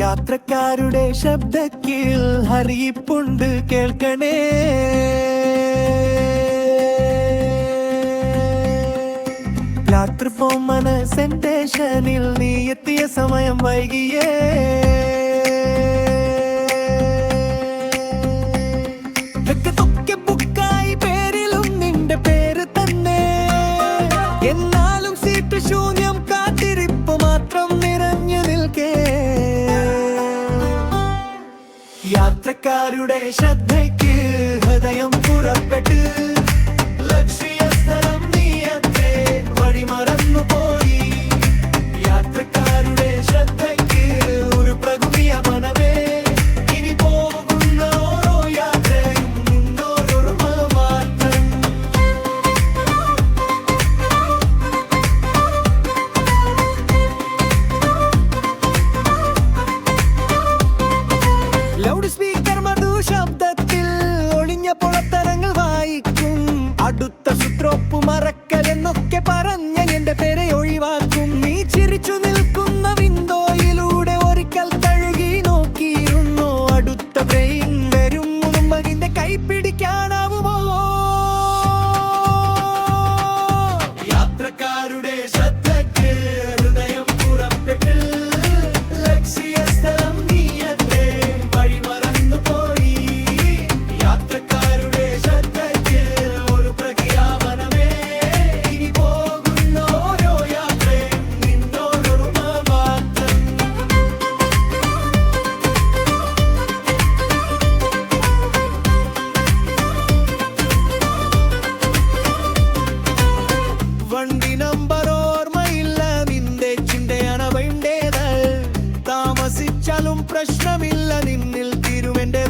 യാത്രക്കാരുടെ ശബ്ദത്തിൽ അറിയിപ്പുണ്ട് കേൾക്കണേ. യാത്രപ്പോ മനസ്സൻ സ്റ്റേഷനിൽ നീ എത്തിയ സമയം വൈകിയേ. ബുക്കായി പേരിലും നിന്റെ പേര് തന്നെ, എന്നാലും സീറ്റ് ശൂന്യം, കാത്തിരിപ്പ് മാത്രം നിറഞ്ഞു നിൽക്കേ. യാത്രക്കാരുടെ ശ്രദ്ധയ്ക്ക് ഹൃദയം പുറപ്പെട്ട് ലക്ഷ്യസ്ഥലം നീയത്രേ, വഴി മറന്നു പോയി. യാത്രക്കാരുടെ ശ്രദ്ധയ്ക്ക് ഒരു പ്രകൃതിയ മനവേ, ഇനി പോകുന്ന ഓരോ യാത്രയും നിന്നോരൊരുമ മാത്രം. ലൗഡ് സ്പീക്കർ മധു ശബ്ദത്തിൽ ഒളിഞ്ഞ പുറത്തരങ്ങൾ വായിക്കും. അടുത്ത സുത്രോപ്പ് മറക്കലെന്നൊക്കെ പറഞ്ഞ എന്റെ പേരെ ഒഴിവാക്കും. നീ ചിരിച്ചു നിൽക്കുന്ന വിൻഡോയിലൂടെ ഒരിക്കൽ തഴുകി നോക്കിയിരുന്നു. അടുത്ത ട്രെയിൻ വരും മുമ്പതിന്റെ കൈ പിടിക്കാനാവുമോ? യാത്രക്കാരുടെ ശ്രദ്ധയ്ക്ക് ഹൃദയം പുറപ്പെട്ട് ലക്ഷ്യസ്ഥലം നീയത്രേ, വഴി മറന്നു പോയി. യാത്രക്കാരുടെ ശ്രദ്ധയ്ക്ക് ഒരു പ്രഖ്യാപനമേ, ഇനി പോകുന്ന ഓരോ യാത്രയും നിന്നോടൊരുമ മാത്രം. വണ്ടി നമ്പർ ഓർമ്മയില്ല, നിന്റെ ചിന്തയാണ് വേണ്ടത്. താമസിച്ചാലും പ്രശ്നമില്ല, നിന്നിൽ തീരുമെന്റെ